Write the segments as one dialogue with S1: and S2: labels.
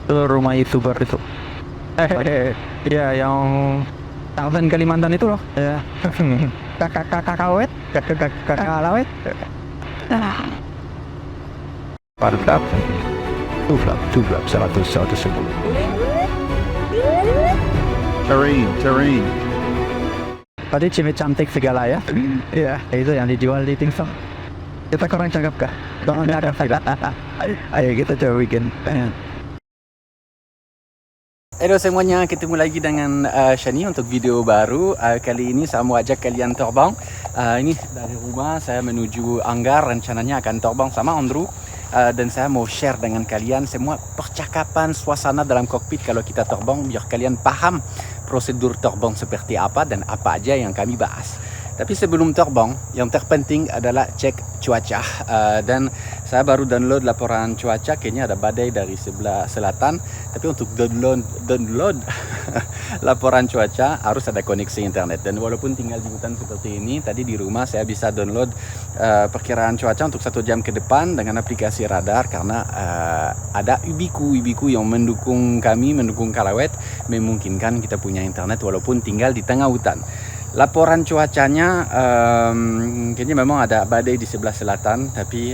S1: rumah YouTuber itu. Ya yang Tarzan Kalimantan itu loh. Ya. Kakak awet, kakak awet. Mantap. Tuh flap 110.
S2: Terrain.
S1: Tadi cewek cantik segala ya. Iya, itu yang dijual di Tingsong. Kita kurang cakep kah? Kurang cakep tidak. Ayo kita coba bikin.
S3: Halo semuanya, ketemu lagi dengan Shani untuk video baru. Kali ini saya mau ajak kalian terbang. Ini dari rumah saya menuju Anggar, rencananya akan terbang sama Andrew. Dan saya mau share dengan kalian semua percakapan suasana dalam kokpit kalau kita terbang, biar kalian paham prosedur terbang seperti apa dan apa aja yang kami bahas. Tapi sebelum terbang, yang terpenting adalah cek cuaca. Dan saya baru download laporan cuaca, kayaknya ada badai dari sebelah selatan. Tapi untuk download laporan cuaca harus ada koneksi internet. Dan walaupun tinggal di hutan seperti ini, tadi di rumah saya bisa download perkiraan cuaca untuk 1 jam ke depan dengan aplikasi radar. Karena ada Ubiku yang mendukung kami, mendukung Kalawet, memungkinkan kita punya internet walaupun tinggal di tengah hutan. Laporan cuacanya kayaknya memang ada badai di sebelah selatan, tapi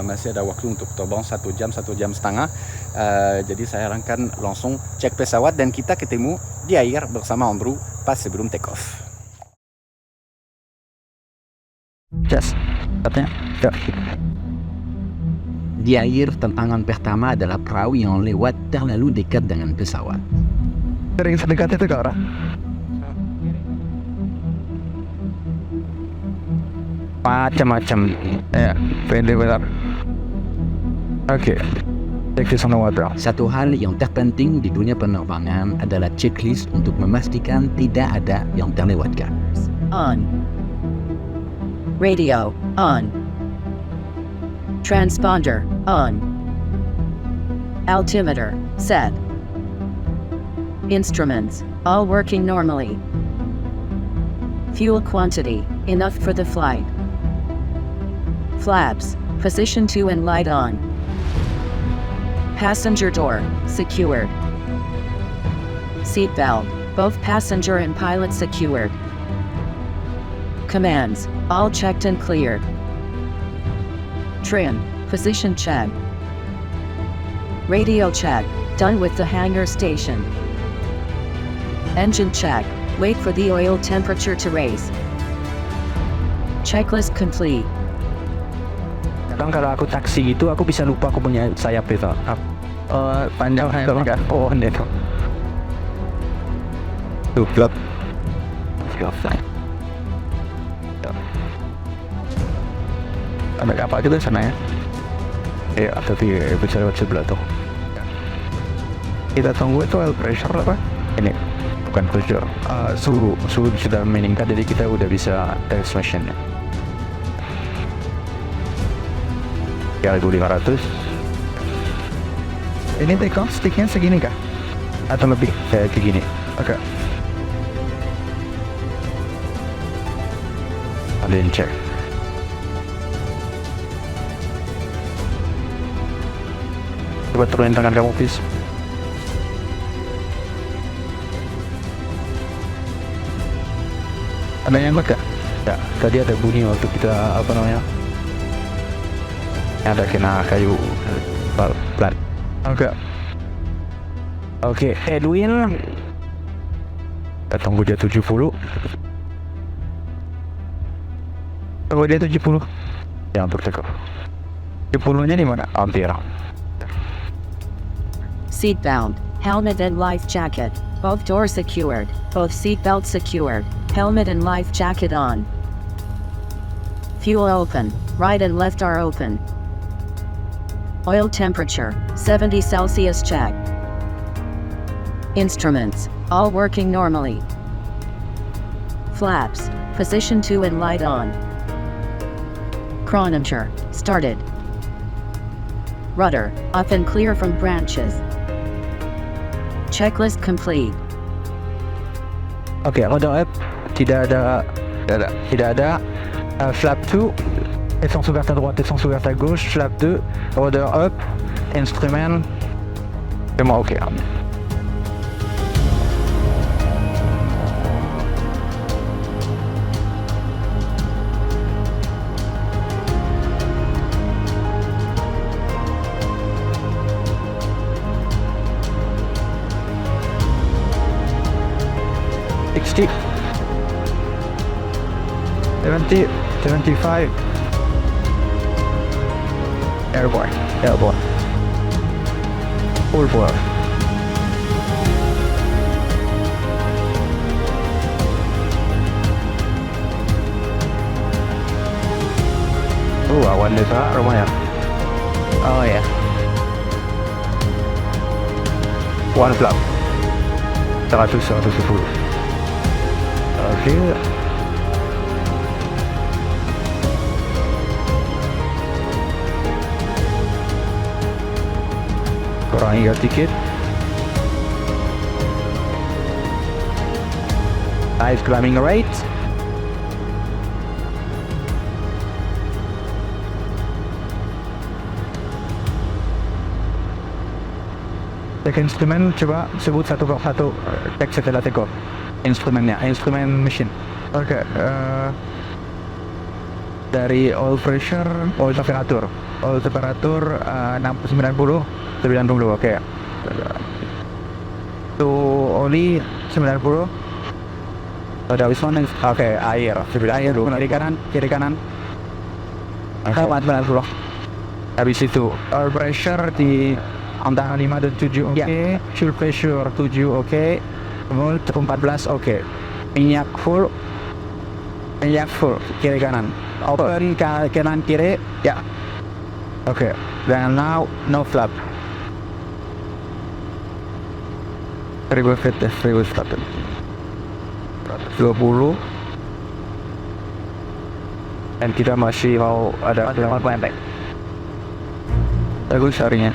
S3: masih ada waktu untuk terbang 1 jam, 1 jam setengah. Jadi saya akan langsung cek pesawat dan kita ketemu di air bersama Andrew pas sebelum take off.
S1: Just, katanya.
S3: Di air, tantangan pertama adalah perahu yang lewat terlalu dekat dengan pesawat.
S1: Sering sedekat itu ke orang. Macam-macam ya, pede benar. Oke, cek di sana water.
S3: Satu hal yang terpenting di dunia penerbangan adalah checklist untuk memastikan tidak ada yang terlewatkan.
S4: On. Radio, on. Transponder, on. Altimeter, set. Instruments, all working normally. Fuel quantity, enough for the flight. Flaps, position 2 and light on. Passenger door, secured. Seatbelt, both passenger and pilot secured. Commands, all checked and cleared. Trim, position check. Radio check, done with the hangar station. Engine check, wait for the oil temperature to raise. Checklist complete.
S1: Kadang kalau aku taksi gitu, aku bisa lupa aku punya sayap itu. Panjang kan? Oh, ini tuh. Tuh, gelap. Ada kapal juga sana ya? Iya, tapi bisa lewat sebelah tuh. Kita tunggu itu oil pressure apa? Ini bukan pressure. Suhu sudah meningkat, jadi kita udah bisa test machine-nya. 3.500. Ini take off sticknya segini kah? Atau lebih kayak gini? Oke. Kalian cek. Coba turunin tangan kamu, please. Ada yang enggak? Ya, tadi ada bunyi waktu kita apa namanya? Ada kena kayu pelan. Oke, Edwin. Kita tunggu dia 70. Tunggu dia 70. Ya, untuk take off. 70-nya di mana? Hampir.
S4: Seatbelt, helmet and life jacket, both doors secured, both seatbelts secured, helmet and life jacket on. Fuel open, right and left are open. Oil temperature, 70 Celsius check. Instruments, all working normally. Flaps, position 2 and light on. Chronometer, started. Rudder, up and clear from branches. Checklist complete.
S1: Oke, roda up tidak ada. Flap 2, essence ouverte à droite, essence ouverte à gauche. Flap 2, rudder up, instrument, Semua oke. Sixty, 70, 75. Airborne, airborne. Full bore. Awan desa lumayan. Oh ya. One flap. 110. Oke. Kurangi dikit. Nice climbing rate. Cek instrumen, coba sebut satu per satu cek setelah take off. Instrumennya, instrumen mesin. Oke, dari oil pressure, oil temperatur. Oil temperatur 90, oke. Itu oli 90. Ada wisman, oke, air. Sebelum air dulu, kiri kanan. Oke, 90. Habis itu, oil pressure di antara 5 dan 7 oke. Fuel pressure 7 oke. Volt 14 oke. Minyak full kiri kanan. Open kanan kiri ya. Oke. Dan now no flap. 1000 feet 120. Dan kita masih mau ada lempeng. Bagus harinya.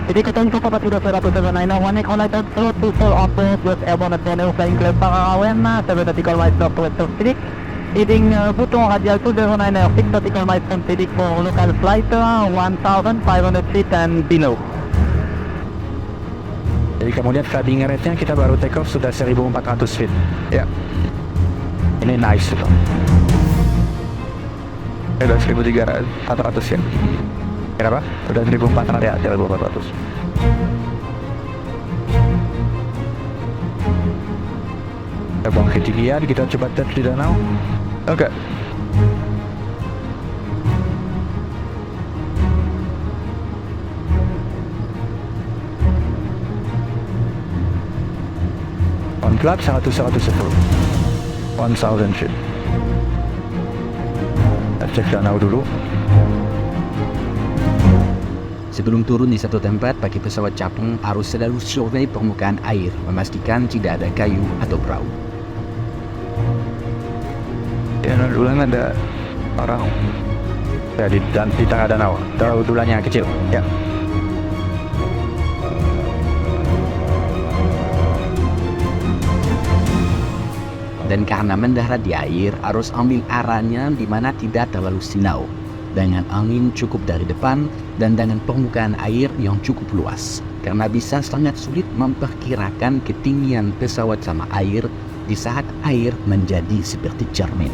S5: Jadi kita untuk dapat sudah 179 one connected to full office with airborne antenna flying club Parawen 7 miles north to Civic. Heading button radial 209 6 miles from Civic for local flight 1,500 feet and below.
S1: Jadi kemudian climbing rate-nya kita baru take off sudah 1.400 feet. Ya. Ini nice itu. Udah 1.400 ya. Kenapa? Udah 1.400 ya, 1.400. Kita buang ketinggian, kita coba tes di danau. Oke. On flap 110. 1000 feet. Kita cek danau dulu.
S3: Sebelum turun di satu tempat, pakai pesawat capung harus selalu survei permukaan air, memastikan tidak ada kayu atau perahu.
S1: Ya, duluan ada orang ya di tengah danau. Danau duluannya kecil. Ya.
S3: Dan karena mendarat di air, harus ambil arahnya di mana tidak terlalu sinau, dengan angin cukup dari depan dan dengan permukaan air yang cukup luas, karena bisa sangat sulit memperkirakan ketinggian pesawat sama air di saat air menjadi seperti cermin.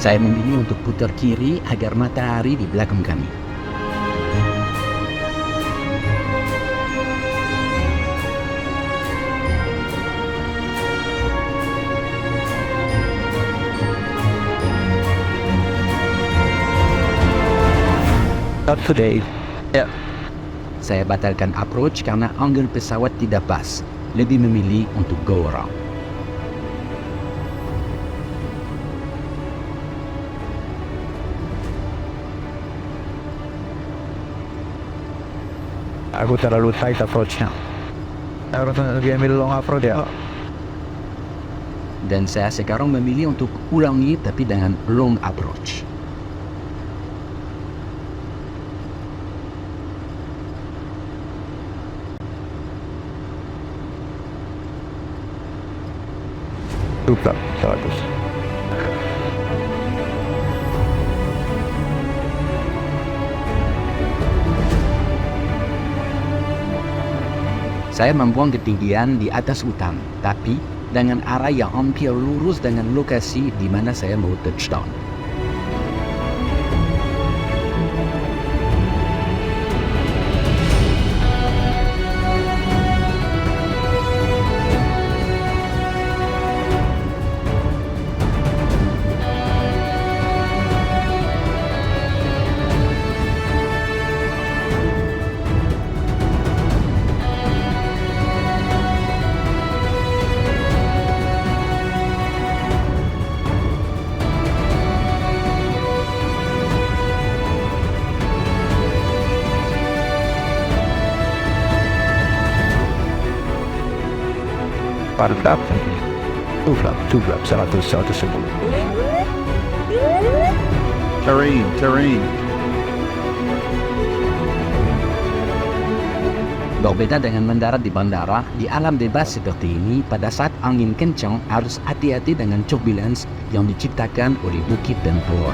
S3: Saya memilih untuk putar kiri agar matahari di belakang kami.
S1: Not today. Ya.
S3: Saya batalkan approach karena angle pesawat tidak pas. Lebih memilih untuk go around.
S1: Aku terlalu tight approach-nya. Harus lebih ambil long approach ya.
S3: Dan saya sekarang memilih untuk ulangi tapi dengan long approach.
S1: Super, bagus.
S3: Saya membuang ketinggian di atas hutan, tapi dengan arah yang hampir lurus dengan lokasi di mana saya mau touchdown.
S1: Mantap. Super, 110.
S2: Terrain, terrain.
S3: Berbeda dengan mendarat di bandara, di alam bebas seperti ini, pada saat angin kencang harus hati-hati dengan turbulence yang diciptakan oleh bukit dan pohon.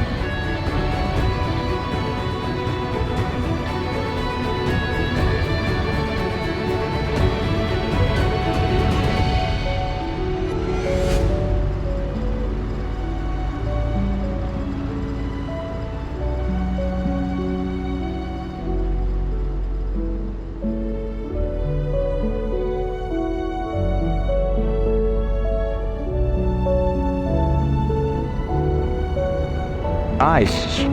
S1: Nice.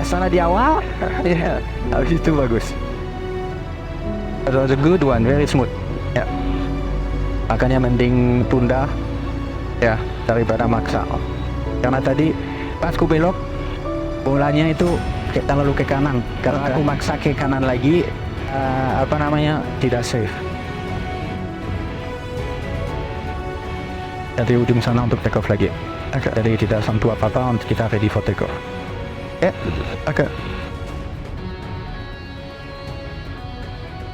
S1: Salah di awal. Ya, habis itu bagus. That was a good one, very smooth. Ya. Makanya mending tunda ya daripada maksa. Karena tadi pas ku belok bolanya itu terlalu ke kanan. Karena aku maksa ke kanan lagi tidak safe. Jadi ujung sana untuk take off lagi. Jadi tidak sentuh apa-apa, kita ready for take off. Oke.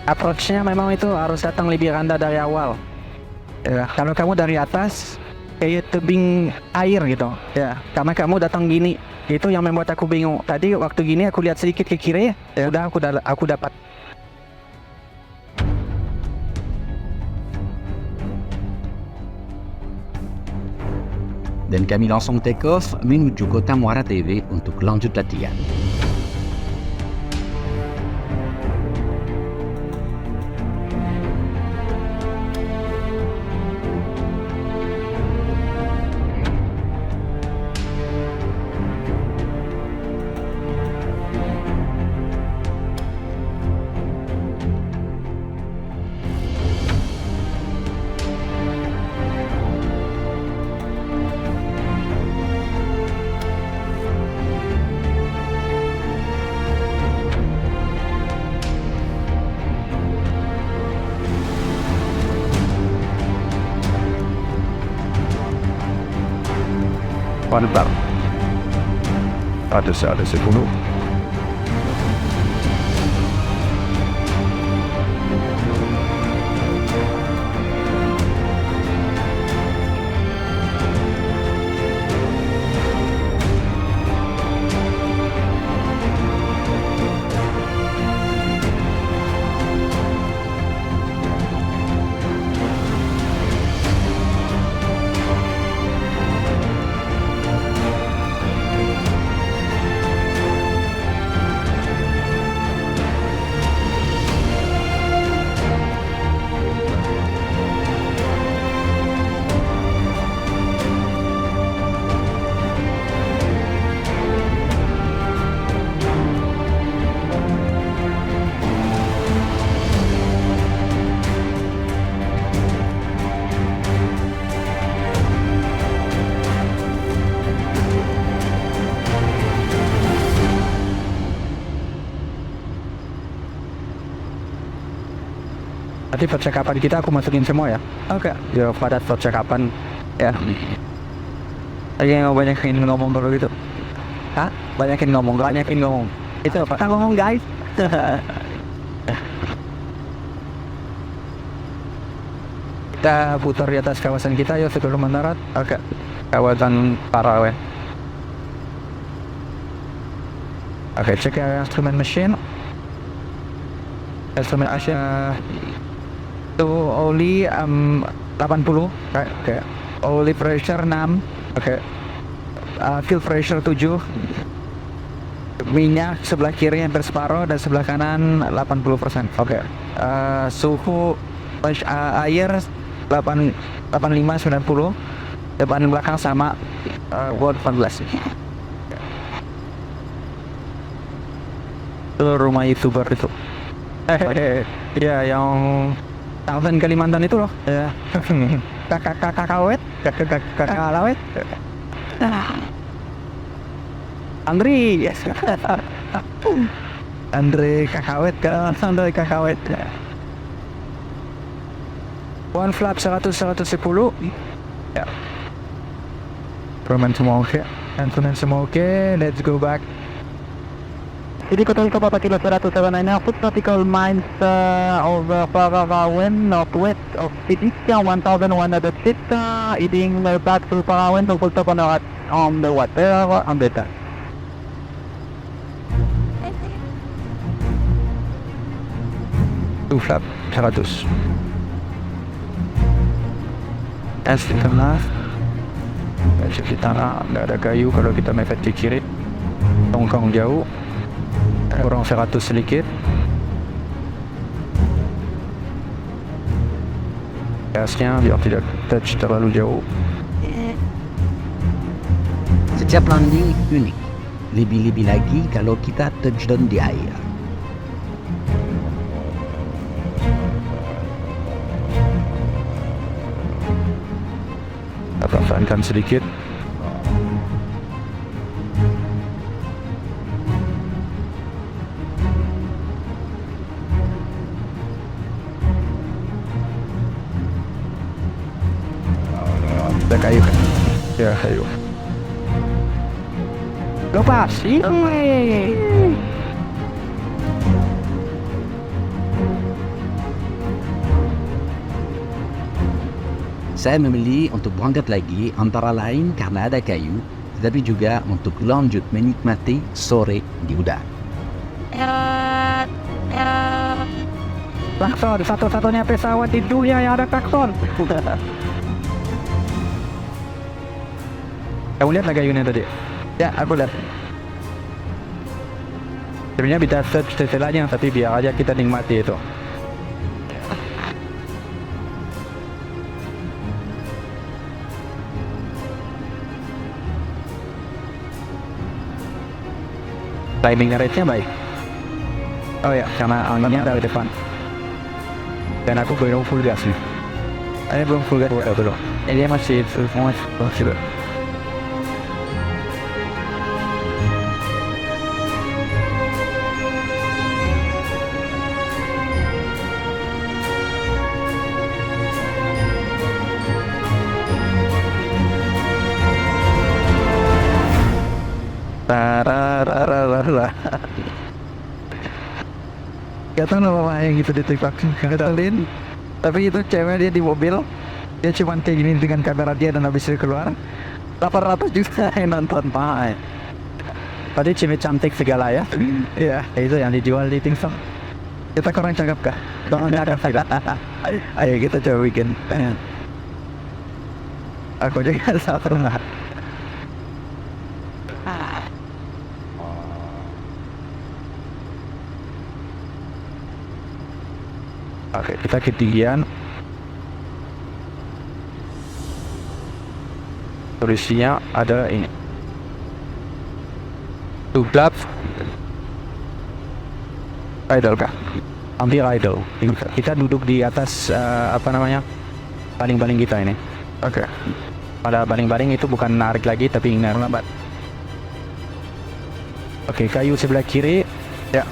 S1: Approach-nya memang itu harus datang lebih rendah dari awal. Ya, kalau kamu dari atas kayak tebing air gitu. Ya, karena kamu datang gini, itu yang membuat aku bingung. Tadi waktu gini aku lihat sedikit ke kiri, ya udah aku dapat.
S3: Dan kami langsung take off menuju kota Muara TV untuk lanjut latihan.
S1: Mantap. Ada 10. Nanti percakapan kita aku masukin semua ya. Oke. Ya pada percakapan ya. Lagi banyakin ngomong dulu gitu. Hah? Banyakin ngomong. Itu apa? Kita ngomong guys. Kita putar di atas kawasan kita ya sebelum mendarat. Oke. Kawasan Parawe. Oke, cek instrumen mesin. Instrumen Asia itu oli 80. Oke. Oli pressure 6. Oke. Fuel pressure 7. Minyak sebelah kiri hampir separuh dan sebelah kanan 80%. Oke. Suhu air 85-90. Depan belakang sama. Watt 14. Itu rumah YouTuber itu. Iya, yang Thousand Kalimantan itu loh. Ya. Kakak awet, kakak lawet. Andri, yes. Andre kakawet, Andre kakawet. One flap 110. Ya. Instrumen semua oke. Instrumen semua oke. Let's go back.
S5: Jadi total kapal kilo 179 foot nautical miles over Parawan northwest of Pidisca 1100 feet, heading back to Parawan to put up on the water on the deck.
S1: Two flap 100. Es di tengah. Es di tengah. Nggak ada kayu kalau kita mepet di kiri. Tongkong jauh. Kurang 100 sedikit. Gasnya biar tidak touch terlalu jauh.
S6: Setiap landing unik. Lebih-lebih lagi kalau kita touchdown di air.
S1: Pertahankan sedikit. Ada kayu kan? Ya, kayu. Lepas.
S6: Saya memilih untuk berangkat lagi antara lain karena ada kayu, tetapi juga untuk lanjut menikmati sore di udara.
S1: Klakson, satu-satunya pesawat di dunia yang ada klakson. Kamu lihat nggak kayunya tadi? Ya, aku lihat. Sebenarnya bisa search setelahnya, tapi biar aja kita nikmati itu. Timing rate-nya baik. Oh ya, karena anginnya dari depan. Dan aku belum full gas nih. Ini belum full gas belum. Ini masih masih. Gak tau nama yang gitu di TikTok, ngetelin. Tapi itu cewek dia di mobil, dia cuman kayak gini dengan kamera dia dan habis itu keluar 800 juta yang nonton, Pak. Tadi cewek cantik segala ya. Iya, itu yang dijual di TikTok. Kita kurang cakep kah? Jangan cakep tidak. Ayo kita coba bikin. Aku juga salah. Oke, kita ketinggian. Tulisnya ada ini. Tublap. Idle kah? Hampir idle. Kita duduk di atas apa namanya? Baling-baling kita ini. Oke. Pada baling-baling itu bukan narik lagi tapi lambat. Oke, kayu sebelah kiri. Ya.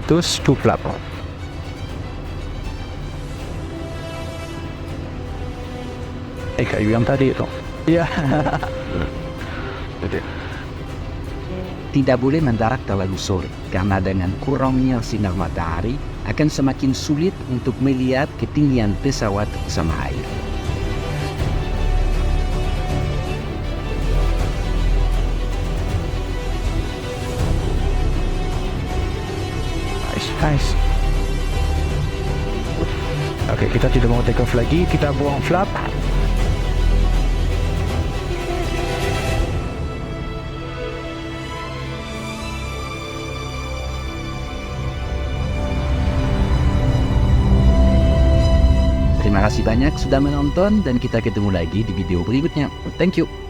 S1: Two flap. Kayu yang tadi itu. Iya. Jadi
S6: Tidak boleh mendarat terlalu sore, karena dengan kurangnya sinar matahari akan semakin sulit untuk melihat ketinggian pesawat sama air.
S1: Nice. Oke, kita tidak mau take off lagi, kita buang flap.
S6: Terima kasih banyak sudah menonton dan kita ketemu lagi di video berikutnya. Thank you.